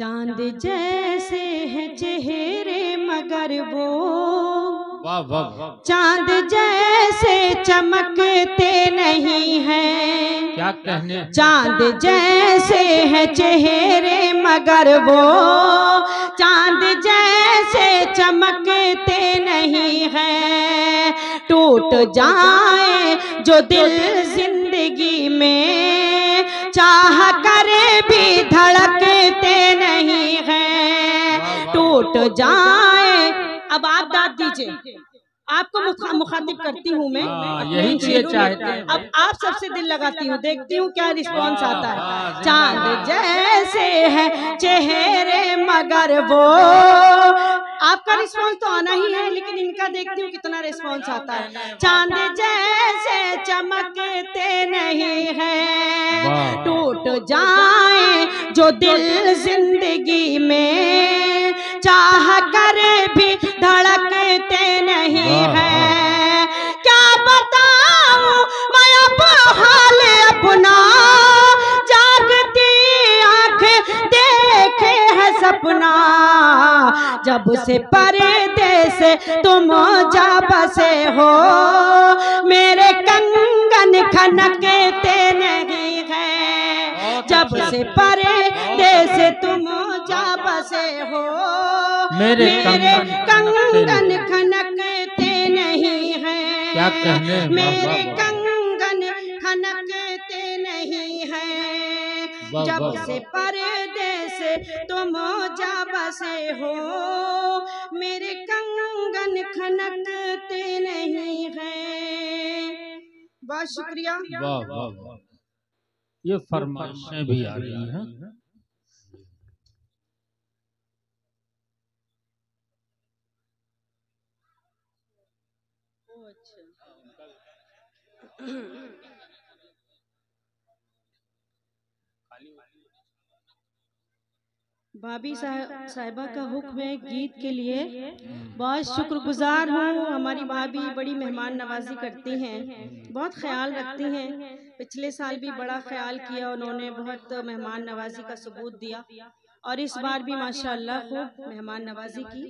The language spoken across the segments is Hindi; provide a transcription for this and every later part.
चांद जैसे है चेहरे मगर वो वाह वाह चांद जैसे चमकते नहीं हैं। क्या कहने। चांद जैसे है चेहरे मगर वो चांद जैसे चमकते नहीं हैं। टूट जाए जो दिल जिंदगी में चाह कर भी धड़कते नहीं हैं। टूट जाए। अब आप दाद दीजिए, आपको मुखातिब करती हूँ मैं। यही चीज़ चाहते हैं। अब आप सबसे दिल लगाती हूँ, देखती हूँ क्या रिस्पॉन्स आता है। चांद जैसे है चेहरे मगर वो, आपका रिस्पॉन्स तो आना ही है, लेकिन इनका देखती हूँ कितना रिस्पॉन्स आता है। चांद जैसे चमकते नहीं है। टूट जाए जो दिल जिंदगी में चाह कर भी धड़कते नहीं है। क्या बताऊं मैं अब हाल अपना, जागती आंख देखे है सपना। जब से पर्दे से तुम जा बसे हो, मेरे कंगन खनकते नहीं है। जब से पर्दे से तुम जा बसे हो, मेरे कंगन खनकते नहीं हैं। क्या कहने। मेरे कंगन खनकते नहीं हैं। जब से पर्दे से तुम जा बसे हो, मेरे कंगन खनकते नहीं हैं। बहुत शुक्रिया। वाह वाह, ये फरमाइशें भी आ रही हैं। भाभी साहिबा का हुक्म है गीत के लिए। बहुत शुक्रगुजार हूँ। हमारी भाभी बड़ी मेहमान नवाजी करती हैं, बहुत ख्याल रखती हैं। पिछले साल भी बड़ा ख्याल किया उन्होंने, बहुत मेहमान नवाजी का सबूत दिया, और इस बार भी माशाअल्लाह खूब मेहमान नवाजी की।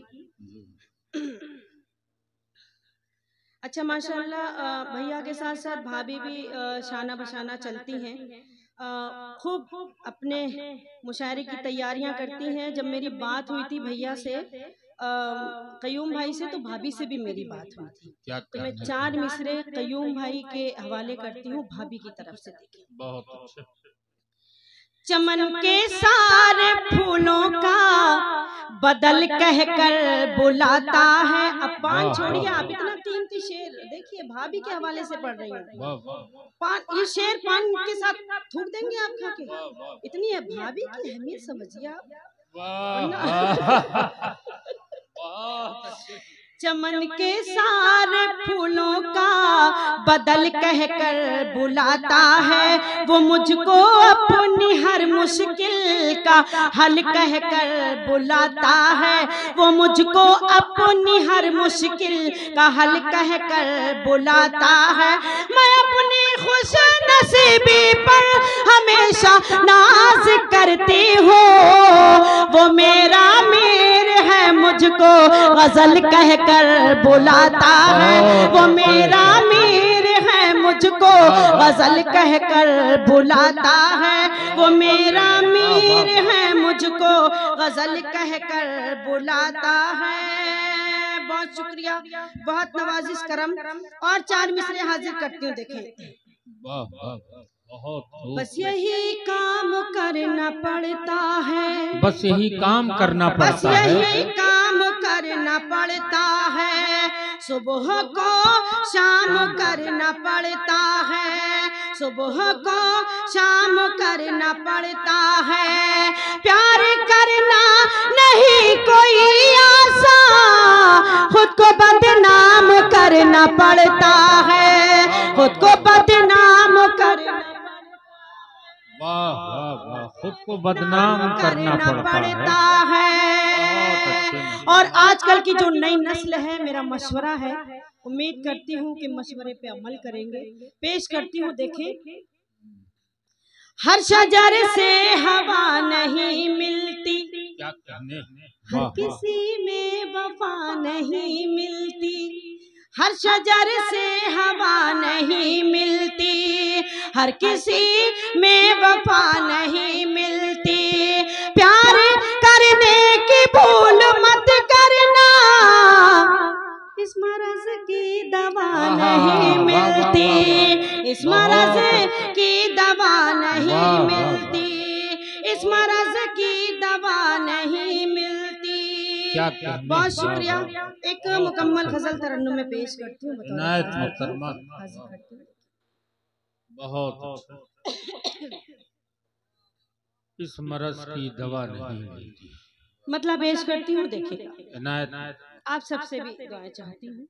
अच्छा माशाअल्लाह, भैया के साथ साथ भाभी भी शाना बशाना चलती हैं, खूब अपने मुशायरे की तैयारियां करती हैं। जब मेरी बात हुई थी भैया से, कयूम भाई से, तो भाभी से भी मेरी बात हुई थी। तो मैं 4 मिसरे कयूम भाई के हवाले करती हूँ भाभी की तरफ से। देखिए, बहुत अच्छे। चमन के सारे फूलों का बदल कहकर बुलाता है। अब पान छोड़िए, आप इतना कीमती शेर देखिए, भाभी के हवाले से पढ़ रही हूँ। पान, ये शेर पान के साथ थूक देंगे आप खा के, इतनी है भाभी की अहमियत, समझिए आप। चमन के सारे फूलों का बदल कहकर बुलाता है, वो मुझको अपनी हर मुश्किल का हल कहकर बुलाता है। वो मुझको अपनी हर मुश्किल का हल कहकर बुलाता है। मैं अपनी खुश नसीबी पर हमेशा नाज करती हूँ, वो मेरा मीर है मुझको गजल कहकर बुलाता है। वो मेरा मीर है मुझको गजल कहकर बुलाता है। वो मेरा मीर है मुझको गजल कहकर बुलाता है। बहुत शुक्रिया, बहुत नवाजिश करम। और 4 मिसरे हाजिर करती हूँ। देखें, बस यही काम करना पड़ता है, बस यही काम करना पड़ता है, बस यही काम करना पड़ता है। सुबह को शाम करना पड़ता है, सुबह को शाम करना पड़ता है। प्यार करना नहीं कोई आसान, खुद को बदनाम करना पड़ता है, खुद को बदनाम करना। वाह वाह वाह, खुद को बदनाम करना पड़ता है। और आजकल की जो नई नस्ल है, मेरा मशवरा है, उम्मीद करती हूँ कि मशवरे पे अमल करेंगे। पेश करती हूँ, देखें, हर शजर से हवा नहीं मिलती, हर किसी में वफा नहीं मिलती, हर शजर से हवा नहीं मिलती, हर किसी में वफा नहीं मिलती। प्यार करने की भूल मत करना, इस मरज की दवा नहीं मिलती, इस मरज की दवा नहीं मिलती, इस मरज की दवा नहीं मिलती। बहुत शुक्रिया। एक मुकम्मल गजल तरन्नुम में पेश करती हूँ। बहुत इस मरज की दवा नहीं मिलती, मतलब पेश करती हूँ। देखिए, आप सबसे भी दुआएं चाहती हूँ।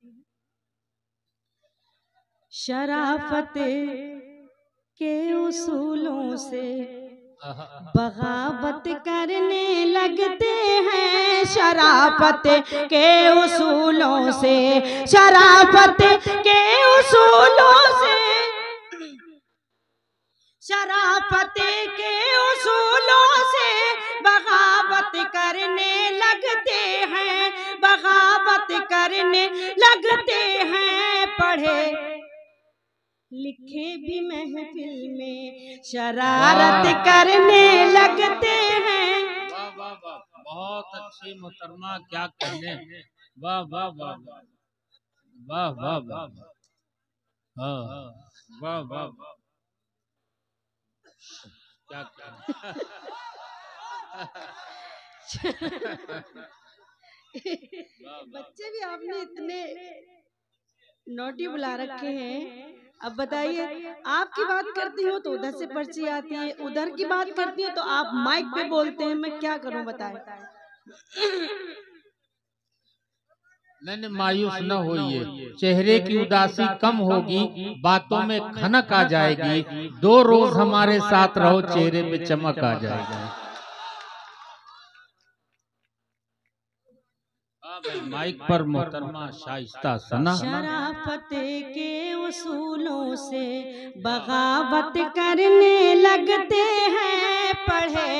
शराफत के उसूलों से बगावत करने लगते हैं, शराफत के उसूलों से, शराफत के उसूलों से, शराफत के उसूलों से बगावत करने लगते हैं, बगावत करने लगते हैं। पढ़े लिखे भी महफिल में शरारत करने लगते हैं। वाह वाह वाह, बहुत अच्छी मोहतरमा, क्या कहने। वाह वाह वाह वाह वाह वाह, हाँ वाह वाह, क्या कहने। बच्चे भी आपने इतने नोटी बुला रखे हैं। अब बताइए, आपकी बात करती हूँ तो उधर से पर्ची आती है, उधर की बात करती हूँ तो आप माइक पे बोलते हैं। मैं क्या करूँ बताएं। नहीं, मायूस न होइए, चेहरे की उदासी कम होगी, बातों में खनक आ जाएगी, 2 रोज हमारे साथ रहो, चेहरे पे चमक आ जाएगी। माइक पर मोहतरमा शाइस्ता सना। शराफत के उसूलों से बगावत करने लगते हैं, पढ़े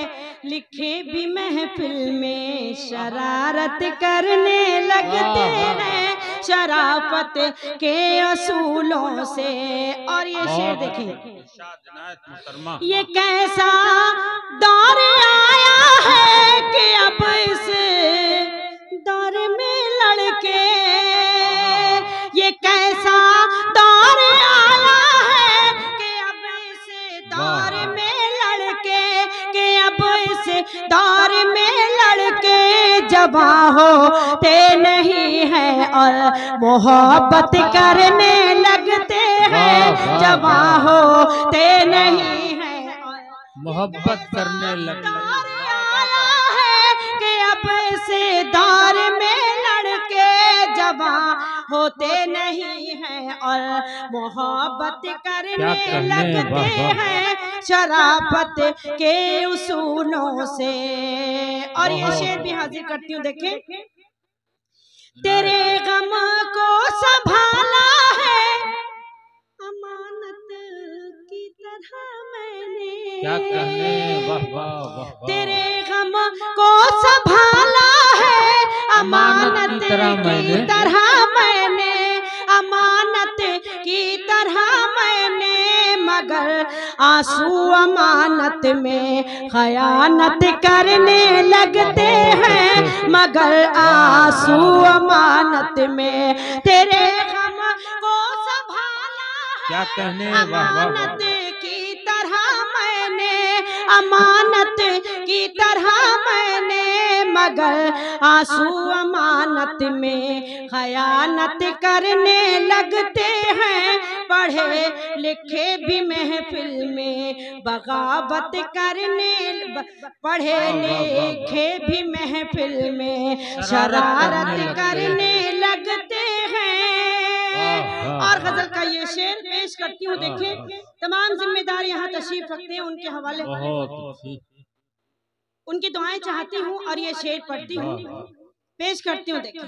लिखे भी महफिल में शरारत करने लगते हैं, शराफत के उसूलों से। और ये शेर देखिए, ये कैसा दौर आया है कि अब इस दौर में लड़के, ये कैसा दौर आया है कि अब इस दौर में लड़के, कि अब इस दौर में लड़के जवां होते नहीं हैं और मोहब्बत करने लगते हैं, जवां होते नहीं हैं और मोहब्बत करने लगते हैं। अब से दौर में लड़के जवां होते नहीं हैं और मोहब्बत करने लगते हैं, शराफत के उसूलों से। और ये शेर भी हाजिर करती हूँ, देखें। तेरे गम को संभाला है अमानत की तरह मैंने, क्या कहने। वाह वाह वाह, तेरे गम को संभाला है अमानत की तरह मैंने, अमानत की तरह मैंने, मगर आंसू अमानत में खयानत करने लगते हैं, मगर आंसू अमानत में। तेरे गम को संभाला है क्या कहने। अमानत की तरह मैंने, अमानत की तरह मैंने, मगर आंसू अमानत में खयानत करने लगते हैं, पढ़े लिखे भी महफिल में बगावत करने, पढ़े लिखे भी महफिल में शरारत करने लगते हैं। और गजल का ये शेर पेश करती हूँ, देखिए। तमाम जिम्मेदार यहाँ तशरीफ रखते हैं, उनके हवाले उनकी दुआएं चाहती हूँ और ये शेर पढ़ती हूँ, पेश करती हूँ, देखिए।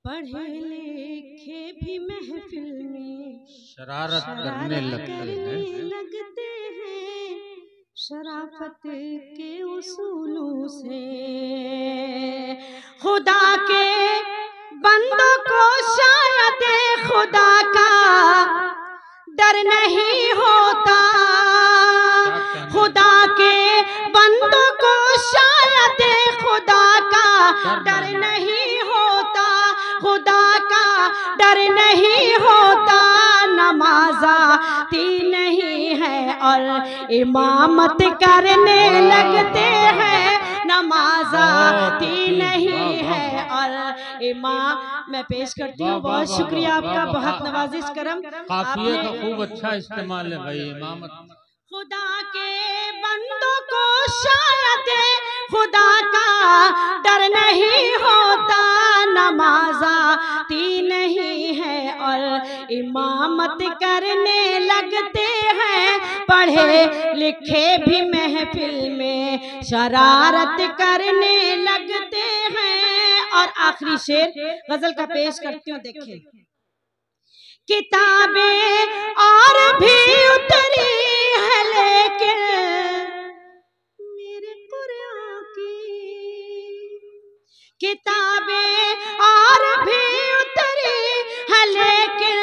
पढ़े लिखे भी महफिल में शरारत करने लगते हैं, शराफत के उसूलों से। खुदा के बंदों को शायद खुदा का डर नहीं होता, खुदा के बंदों को शायद खुदा का डर नहीं होता, खुदा का डर नहीं होता। नमाज़ाती नहीं है और इमामत करने लगते हैं, नमाज़ाती नहीं है और इमाम। मैं पेश करती हूँ, बहुत शुक्रिया आपका, बहुत नवाजिश करम। काफिये का खूब अच्छा इस्तेमाल है भाई, इमामत। खुदा के बंदों को शायद खुदा का डर नहीं होता, नमाज़ाती नहीं है और इमामत करने लगते हैं। पढ़े लिखे भी महफिल में शरारत करने लगते हैं। और आखिरी शेर गजल का पेश करती हूँ, देखिए। किताबें और भी उतरी है लेकिन मेरे कुरान की, किताबें और भी उतरी है लेकिन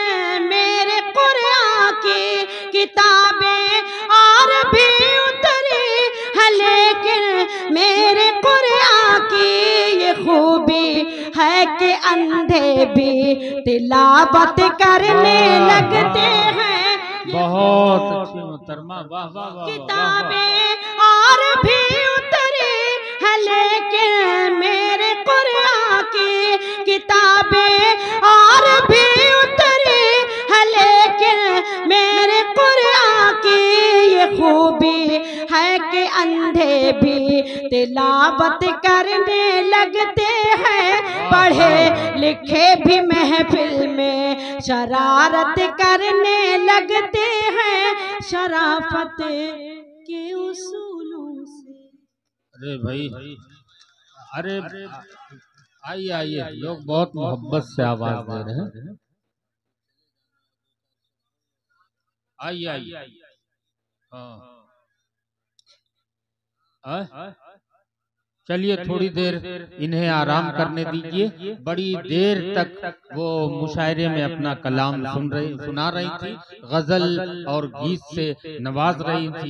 मेरे कुरान की, किताबें और भी उतरी है लेकिन मेरे कुरान की। ये खूबी है कि अंधे भी तिलावत करने लगते हैं। बहुत अच्छी मोहतरमा, वाह वाह वाह। किताबें और भी उतरी है लेकिन मेरे कुरान की, किताबें और भी उतरी है लेकिन मेरे कुरान की। ये खूबी है कि अंधे भी तिलावत करने लगते हैं, पढ़े लिखे भी महफिल में शरारत करने लगते हैं, शराफत के उसूलों से। अरे भाई, अरे आइए आइए, लोग बहुत मोहब्बत से आवाज दे रहे हैं। आइए आइए। हाँ, चलिए थोड़ी देर इन्हें आराम करने दीजिए। बड़ी देर तक वो मुशायरे में अपना कलाम सुना रही थी, गजल और गीत से नवाज रही थी।